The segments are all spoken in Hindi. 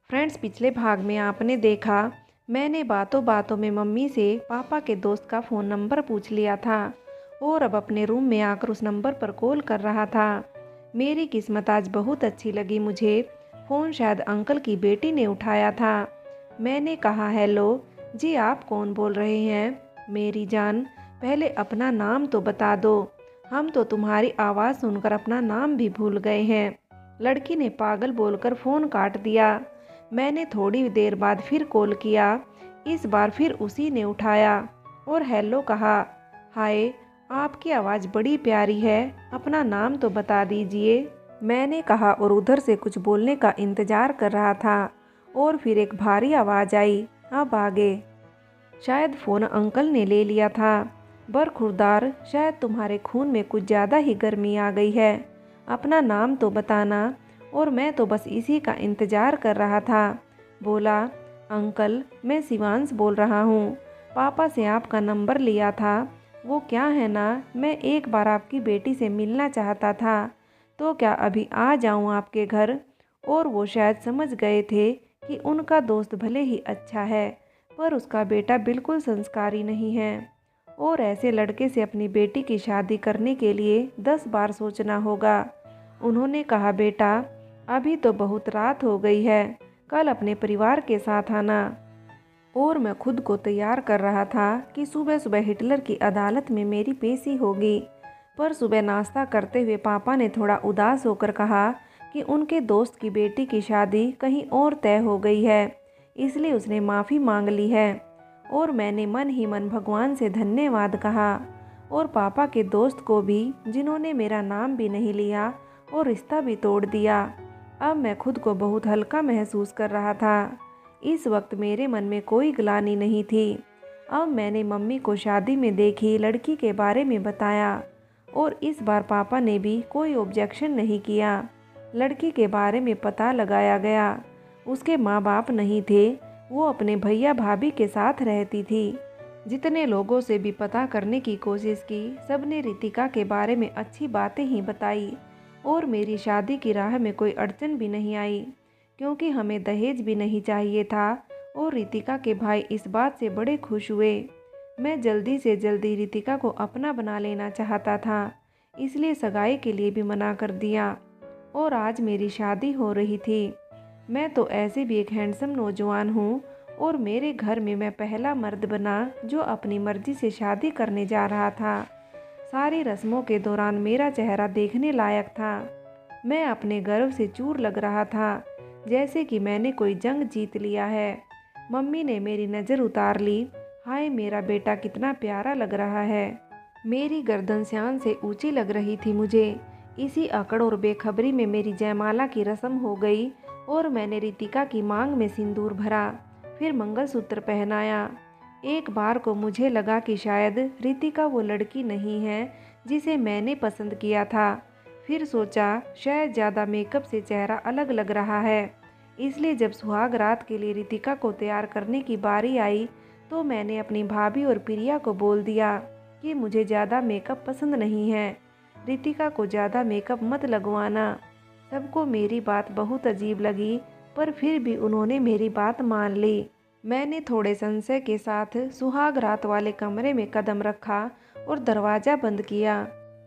फ्रेंड्स, पिछले भाग में आपने देखा मैंने बातों बातों में मम्मी से पापा के दोस्त का फ़ोन नंबर पूछ लिया था और अब अपने रूम में आकर उस नंबर पर कॉल कर रहा था। मेरी किस्मत आज बहुत अच्छी लगी मुझे। फ़ोन शायद अंकल की बेटी ने उठाया था। मैंने कहा, हेलो जी, आप कौन बोल रहे हैं? मेरी जान, पहले अपना नाम तो बता दो, हम तो तुम्हारी आवाज़ सुनकर अपना नाम भी भूल गए हैं। लड़की ने पागल बोलकर फ़ोन काट दिया। मैंने थोड़ी देर बाद फिर कॉल किया। इस बार फिर उसी ने उठाया और हेलो कहा। हाय, आपकी आवाज़ बड़ी प्यारी है, अपना नाम तो बता दीजिए। मैंने कहा और उधर से कुछ बोलने का इंतज़ार कर रहा था और फिर एक भारी आवाज़ आई, अब आगे। शायद फ़ोन अंकल ने ले लिया था। बरखुरदार, शायद तुम्हारे खून में कुछ ज़्यादा ही गर्मी आ गई है, अपना नाम तो बताना। और मैं तो बस इसी का इंतज़ार कर रहा था। बोला, अंकल मैं शिवांश बोल रहा हूँ, पापा से आपका नंबर लिया था। वो क्या है ना, मैं एक बार आपकी बेटी से मिलना चाहता था, तो क्या अभी आ जाऊँ आपके घर? और वो शायद समझ गए थे कि उनका दोस्त भले ही अच्छा है पर उसका बेटा बिल्कुल संस्कारी नहीं है और ऐसे लड़के से अपनी बेटी की शादी करने के लिए 10 बार सोचना होगा। उन्होंने कहा, बेटा अभी तो बहुत रात हो गई है, कल अपने परिवार के साथ आना। और मैं खुद को तैयार कर रहा था कि सुबह सुबह हिटलर की अदालत में मेरी पेशी होगी। पर सुबह नाश्ता करते हुए पापा ने थोड़ा उदास होकर कहा कि उनके दोस्त की बेटी की शादी कहीं और तय हो गई है, इसलिए उसने माफ़ी मांग ली है। और मैंने मन ही मन भगवान से धन्यवाद कहा और पापा के दोस्त को भी, जिन्होंने मेरा नाम भी नहीं लिया और रिश्ता भी तोड़ दिया। अब मैं खुद को बहुत हल्का महसूस कर रहा था। इस वक्त मेरे मन में कोई ग्लानि नहीं थी। अब मैंने मम्मी को शादी में देखी लड़की के बारे में बताया और इस बार पापा ने भी कोई ऑब्जेक्शन नहीं किया। लड़की के बारे में पता लगाया गया। उसके माँ बाप नहीं थे, वो अपने भैया भाभी के साथ रहती थी। जितने लोगों से भी पता करने की कोशिश की, सबने रितिका के बारे में अच्छी बातें ही बताई और मेरी शादी की राह में कोई अड़चन भी नहीं आई, क्योंकि हमें दहेज भी नहीं चाहिए था और रितिका के भाई इस बात से बड़े खुश हुए। मैं जल्दी से जल्दी रितिका को अपना बना लेना चाहता था, इसलिए सगाई के लिए भी मना कर दिया और आज मेरी शादी हो रही थी। मैं तो ऐसे भी एक हैंडसम नौजवान हूँ और मेरे घर में मैं पहला मर्द बना जो अपनी मर्जी से शादी करने जा रहा था। सारी रस्मों के दौरान मेरा चेहरा देखने लायक था। मैं अपने गर्व से चूर लग रहा था, जैसे कि मैंने कोई जंग जीत लिया है। मम्मी ने मेरी नज़र उतार ली। हाय, मेरा बेटा कितना प्यारा लग रहा है। मेरी गर्दन शान से ऊंची लग रही थी मुझे। इसी अकड़ और बेखबरी में मेरी जयमाला की रस्म हो गई और मैंने रितिका की मांग में सिंदूर भरा, फिर मंगलसूत्र पहनाया। एक बार को मुझे लगा कि शायद रितिका वो लड़की नहीं है जिसे मैंने पसंद किया था। फिर सोचा शायद ज़्यादा मेकअप से चेहरा अलग लग रहा है। इसलिए जब सुहाग रात के लिए रितिका को तैयार करने की बारी आई तो मैंने अपनी भाभी और प्रिया को बोल दिया कि मुझे ज़्यादा मेकअप पसंद नहीं है, रितिका को ज़्यादा मेकअप मत लगवाना। सबको मेरी बात बहुत अजीब लगी, पर फिर भी उन्होंने मेरी बात मान ली। मैंने थोड़े संशय के साथ सुहाग रात वाले कमरे में कदम रखा और दरवाज़ा बंद किया।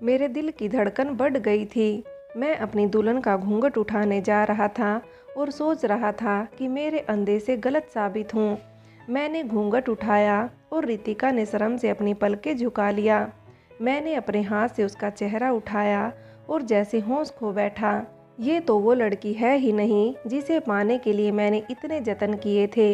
मेरे दिल की धड़कन बढ़ गई थी। मैं अपनी दुल्हन का घूंघट उठाने जा रहा था और सोच रहा था कि मेरे अंदेशे गलत साबित हों। मैंने घूंघट उठाया और रितिका ने शर्म से अपनी पलकें झुका लिया। मैंने अपने हाथ से उसका चेहरा उठाया और जैसे होश खो बैठा। ये तो वो लड़की है ही नहीं जिसे पाने के लिए मैंने इतने जतन किए थे।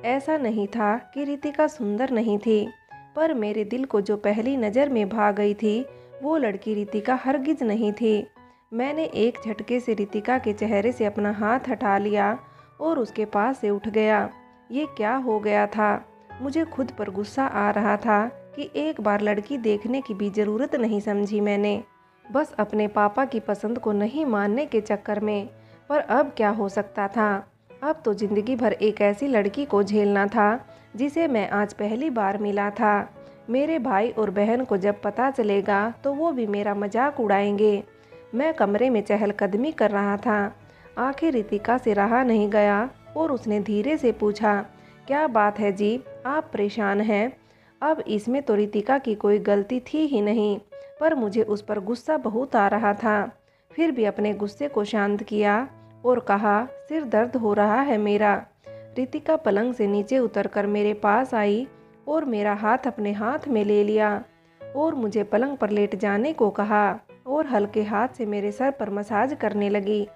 ऐसा नहीं था कि रितिका सुंदर नहीं थी, पर मेरे दिल को जो पहली नज़र में भा गई थी वो लड़की रितिका हरगिज नहीं थी। मैंने एक झटके से रितिका के चेहरे से अपना हाथ हटा लिया और उसके पास से उठ गया। ये क्या हो गया था? मुझे खुद पर गुस्सा आ रहा था कि एक बार लड़की देखने की भी ज़रूरत नहीं समझी मैंने, बस अपने पापा की पसंद को नहीं मानने के चक्कर में। पर अब क्या हो सकता था? अब तो ज़िंदगी भर एक ऐसी लड़की को झेलना था जिसे मैं आज पहली बार मिला था। मेरे भाई और बहन को जब पता चलेगा तो वो भी मेरा मजाक उड़ाएंगे। मैं कमरे में चहलकदमी कर रहा था। आखिर रितिका से रहा नहीं गया और उसने धीरे से पूछा, क्या बात है जी, आप परेशान हैं? अब इसमें तो रितिका की कोई गलती थी ही नहीं, पर मुझे उस पर गुस्सा बहुत आ रहा था। फिर भी अपने गुस्से को शांत किया और कहा, सिर दर्द हो रहा है मेरा। रितिका पलंग से नीचे उतरकर मेरे पास आई और मेरा हाथ अपने हाथ में ले लिया और मुझे पलंग पर लेट जाने को कहा और हल्के हाथ से मेरे सर पर मसाज करने लगी।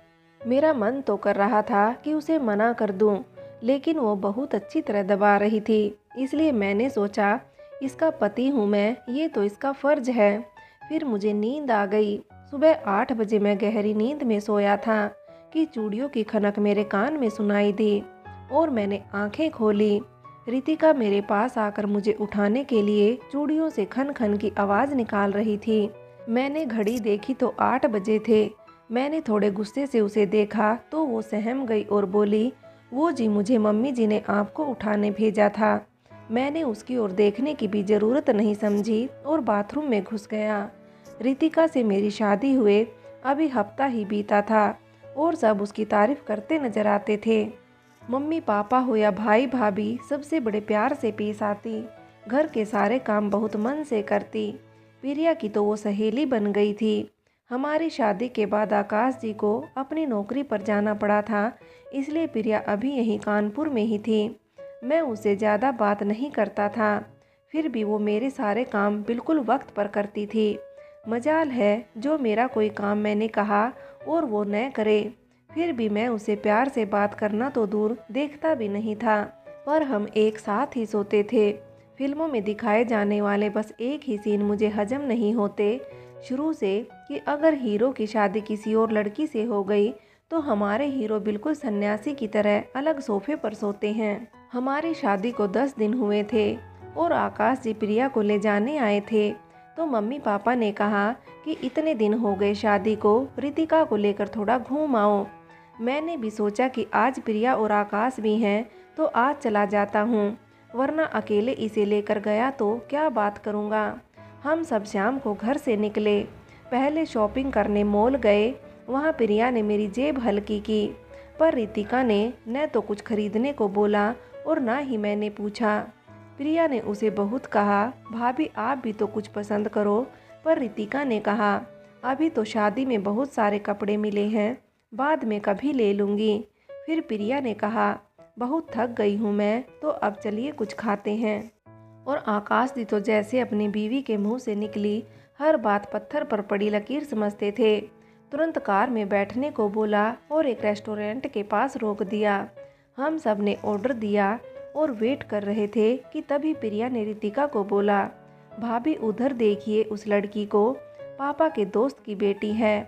मेरा मन तो कर रहा था कि उसे मना कर दूं, लेकिन वो बहुत अच्छी तरह दबा रही थी, इसलिए मैंने सोचा इसका पति हूँ मैं, ये तो इसका फर्ज है। फिर मुझे नींद आ गई। सुबह 8 बजे मैं गहरी नींद में सोया था कि चूड़ियों की खनक मेरे कान में सुनाई दी और मैंने आंखें खोली। रितिका मेरे पास आकर मुझे उठाने के लिए चूड़ियों से खन खन की आवाज़ निकाल रही थी। मैंने घड़ी देखी तो 8 बजे थे। मैंने थोड़े गुस्से से उसे देखा तो वो सहम गई और बोली, वो जी, मुझे मम्मी जी ने आपको उठाने भेजा था। मैंने उसकी ओर देखने की भी ज़रूरत नहीं समझी और बाथरूम में घुस गया। रितिका से मेरी शादी हुए अभी हफ्ता ही बीता था और सब उसकी तारीफ करते नजर आते थे। मम्मी पापा हो या भाई भाभी सबसे बड़े प्यार से पेश आती, घर के सारे काम बहुत मन से करती। प्रिया की तो वो सहेली बन गई थी। हमारी शादी के बाद आकाश जी को अपनी नौकरी पर जाना पड़ा था, इसलिए प्रिया अभी यहीं कानपुर में ही थी। मैं उससे ज़्यादा बात नहीं करता था, फिर भी वो मेरे सारे काम बिल्कुल वक्त पर करती थी। मजाल है जो मेरा कोई काम मैंने कहा और वो न करे, फिर भी मैं उसे प्यार से बात करना तो दूर देखता भी नहीं था। पर हम एक साथ ही सोते थे। फिल्मों में दिखाए जाने वाले बस एक ही सीन मुझे हजम नहीं होते शुरू से, कि अगर हीरो की शादी किसी और लड़की से हो गई तो हमारे हीरो बिल्कुल सन्यासी की तरह अलग सोफे पर सोते हैं। हमारी शादी को 10 दिन हुए थे और आकाश जी प्रिया को ले जाने आए थे, तो मम्मी पापा ने कहा कि इतने दिन हो गए शादी को, रितिका को लेकर थोड़ा घूम आओ। मैंने भी सोचा कि आज प्रिया और आकाश भी हैं तो आज चला जाता हूँ, वरना अकेले इसे लेकर गया तो क्या बात करूँगा। हम सब शाम को घर से निकले। पहले शॉपिंग करने मॉल गए। वहाँ प्रिया ने मेरी जेब हल्की की, पर रितिका ने न तो कुछ खरीदने को बोला और ना ही मैंने पूछा। प्रिया ने उसे बहुत कहा, भाभी आप भी तो कुछ पसंद करो, पर रितिका ने कहा, अभी तो शादी में बहुत सारे कपड़े मिले हैं, बाद में कभी ले लूँगी। फिर प्रिया ने कहा, बहुत थक गई हूँ मैं, तो अब चलिए कुछ खाते हैं। और आकाश जी तो जैसे अपनी बीवी के मुंह से निकली हर बात पत्थर पर पड़ी लकीर समझते थे। तुरंत कार में बैठने को बोला और एक रेस्टोरेंट के पास रोक दिया। हम सब ने ऑर्डर दिया और वेट कर रहे थे कि तभी प्रिया ने रितिका को बोला, भाभी उधर देखिए उस लड़की को, पापा के दोस्त की बेटी है।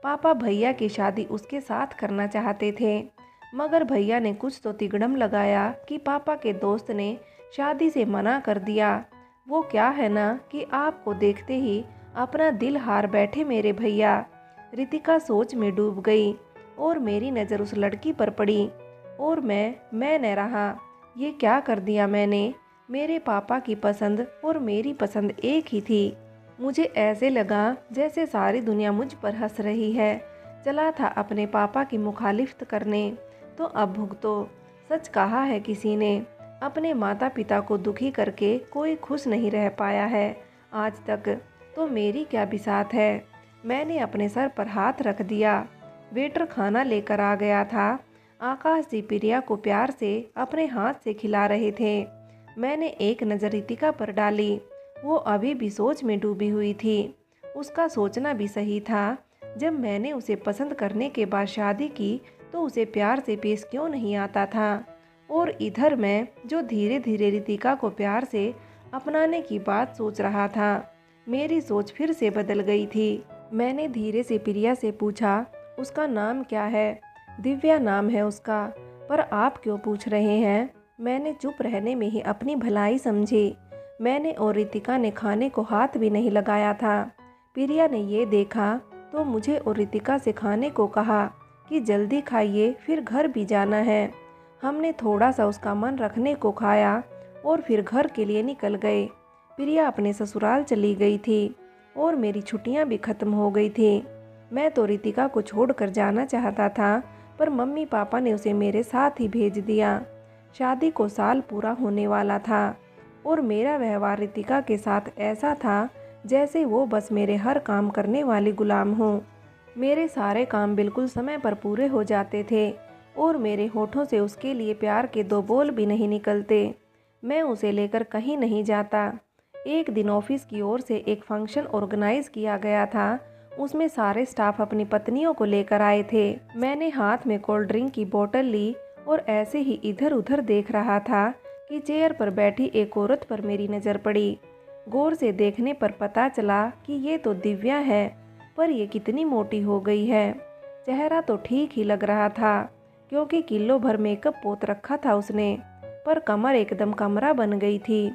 पापा भैया की शादी उसके साथ करना चाहते थे, मगर भैया ने कुछ तो तिगड़म लगाया कि पापा के दोस्त ने शादी से मना कर दिया। वो क्या है ना कि आपको देखते ही अपना दिल हार बैठे मेरे भैया। रितिका सोच में डूब गई और मेरी नज़र उस लड़की पर पड़ी और मैं न रहा। ये क्या कर दिया मैंने। मेरे पापा की पसंद और मेरी पसंद एक ही थी। मुझे ऐसे लगा जैसे सारी दुनिया मुझ पर हंस रही है। चला था अपने पापा की मुखालिफत करने, तो अब भुगतो। सच कहा है किसी ने, अपने माता पिता को दुखी करके कोई खुश नहीं रह पाया है आज तक, तो मेरी क्या बिसात है। मैंने अपने सर पर हाथ रख दिया। वेटर खाना लेकर आ गया था। आकाश जी प्रिया को प्यार से अपने हाथ से खिला रहे थे। मैंने एक नज़र रितिका पर डाली। वो अभी भी सोच में डूबी हुई थी। उसका सोचना भी सही था। जब मैंने उसे पसंद करने के बाद शादी की तो उसे प्यार से पेश क्यों नहीं आता था। और इधर मैं जो धीरे धीरे रितिका को प्यार से अपनाने की बात सोच रहा था, मेरी सोच फिर से बदल गई थी। मैंने धीरे से प्रिया से पूछा, उसका नाम क्या है। दिव्या नाम है उसका। पर आप क्यों पूछ रहे हैं। मैंने चुप रहने में ही अपनी भलाई समझी। मैंने और रितिका ने खाने को हाथ भी नहीं लगाया था। प्रिया ने ये देखा तो मुझे और रितिका से खाने को कहा कि जल्दी खाइए, फिर घर भी जाना है। हमने थोड़ा सा उसका मन रखने को खाया और फिर घर के लिए निकल गए। प्रिया अपने ससुराल चली गई थी और मेरी छुट्टियां भी खत्म हो गई थी। मैं तो रितिका को छोड़कर जाना चाहता था, पर मम्मी पापा ने उसे मेरे साथ ही भेज दिया। शादी को साल पूरा होने वाला था और मेरा व्यवहार रितिका के साथ ऐसा था जैसे वो बस मेरे हर काम करने वाली गुलाम हो। मेरे सारे काम बिल्कुल समय पर पूरे हो जाते थे और मेरे होठों से उसके लिए प्यार के दो बोल भी नहीं निकलते। मैं उसे लेकर कहीं नहीं जाता। एक दिन ऑफिस की ओर से एक फंक्शन ऑर्गेनाइज किया गया था। उसमें सारे स्टाफ अपनी पत्नियों को लेकर आए थे। मैंने हाथ में कोल्ड ड्रिंक की बोतल ली और ऐसे ही इधर उधर देख रहा था कि चेयर पर बैठी एक औरत पर मेरी नज़र पड़ी। गौर से देखने पर पता चला कि ये तो दिव्या है, पर ये कितनी मोटी हो गई है। चेहरा तो ठीक ही लग रहा था क्योंकि किलो भर मेकअप पोत रखा था उसने, पर कमर एकदम कमरा बन गई थी।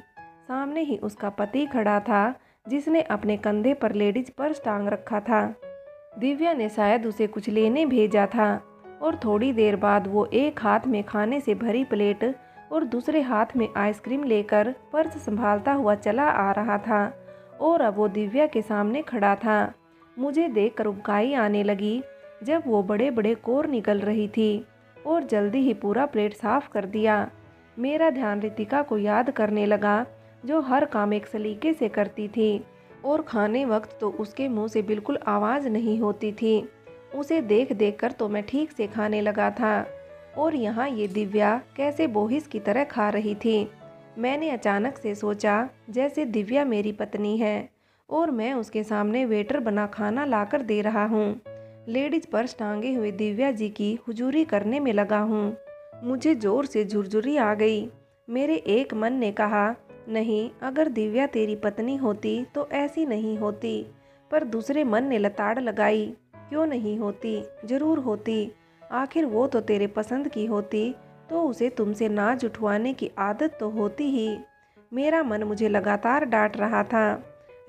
सामने ही उसका पति खड़ा था जिसने अपने कंधे पर लेडीज पर्स टांग रखा था। दिव्या ने शायद उसे कुछ लेने भेजा था और थोड़ी देर बाद वो एक हाथ में खाने से भरी प्लेट और दूसरे हाथ में आइसक्रीम लेकर पर्स संभालता हुआ चला आ रहा था और अब वो दिव्या के सामने खड़ा था। मुझे देखकर उबकाई आने लगी जब वो बड़े बड़े कोर निकल रही थी और जल्दी ही पूरा प्लेट साफ कर दिया। मेरा ध्यान रितिका को याद करने लगा जो हर काम एक सलीके से करती थी और खाने वक्त तो उसके मुंह से बिल्कुल आवाज़ नहीं होती थी। उसे देख देख कर तो मैं ठीक से खाने लगा था और यहाँ ये दिव्या कैसे बोहिस की तरह खा रही थी। मैंने अचानक से सोचा जैसे दिव्या मेरी पत्नी है और मैं उसके सामने वेटर बना खाना लाकर दे रहा हूँ। लेडीज पर्स टांगे हुए दिव्या जी की हुजूरी करने में लगा हूँ। मुझे जोर से झुरझुरी आ गई। मेरे एक मन ने कहा, नहीं, अगर दिव्या तेरी पत्नी होती तो ऐसी नहीं होती। पर दूसरे मन ने लताड़ लगाई, क्यों नहीं होती, जरूर होती। आखिर वो तो तेरे पसंद की होती तो उसे तुमसे नाज उठवाने की आदत तो होती ही। मेरा मन मुझे लगातार डांट रहा था,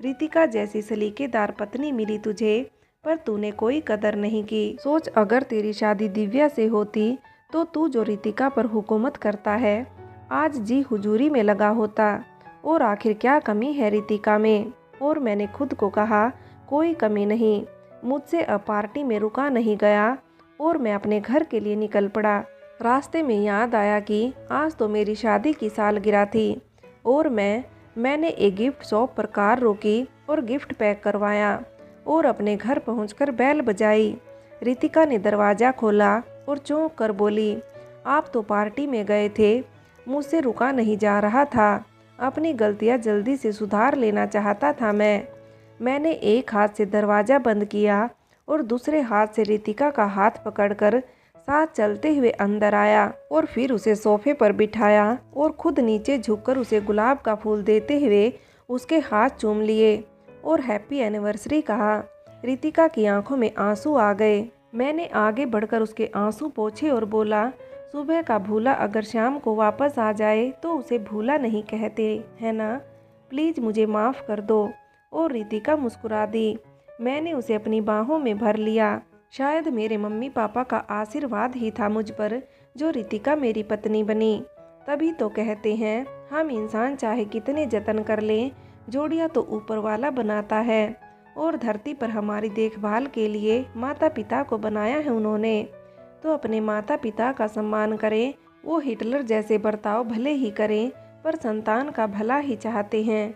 रितिका जैसी सलीकेदार पत्नी मिली तुझे, पर तूने कोई कदर नहीं की। सोच, अगर तेरी शादी दिव्या से होती तो तू जो रितिका पर हुकूमत करता है आज जी हुजूरी में लगा होता। और आखिर क्या कमी है रितिका में? और मैंने खुद को कहा, कोई कमी नहीं। मुझसे अब पार्टी में रुका नहीं गया और मैं अपने घर के लिए निकल पड़ा। रास्ते में याद आया कि आज तो मेरी शादी की सालगिरह थी और मैंने एक गिफ्ट शॉप पर कार रोकी और गिफ्ट पैक करवाया और अपने घर पहुंचकर बेल बजाई। रितिका ने दरवाज़ा खोला और चौंक कर बोली, आप तो पार्टी में गए थे। मुझसे रुका नहीं जा रहा था। अपनी गलतियां जल्दी से सुधार लेना चाहता था मैंने एक हाथ से दरवाज़ा बंद किया और दूसरे हाथ से रितिका का हाथ पकड़कर साथ चलते हुए अंदर आया और फिर उसे सोफे पर बिठाया और खुद नीचे झुककर उसे गुलाब का फूल देते हुए उसके हाथ चूम लिए और हैप्पी एनिवर्सरी कहा। रितिका की आंखों में आंसू आ गए। मैंने आगे बढ़कर उसके आंसू पोंछे और बोला, सुबह का भूला अगर शाम को वापस आ जाए तो उसे भूला नहीं कहते, है ना? प्लीज़ मुझे माफ़ कर दो। और रितिका मुस्कुरा दी। मैंने उसे अपनी बाहों में भर लिया। शायद मेरे मम्मी पापा का आशीर्वाद ही था मुझ पर जो रितिका मेरी पत्नी बनी। तभी तो कहते हैं, हम इंसान चाहे कितने जतन कर लें, जोड़ियाँ तो ऊपर वाला बनाता है और धरती पर हमारी देखभाल के लिए माता पिता को बनाया है उन्होंने। तो अपने माता पिता का सम्मान करें। वो हिटलर जैसे बर्ताव भले ही करें पर संतान का भला ही चाहते हैं।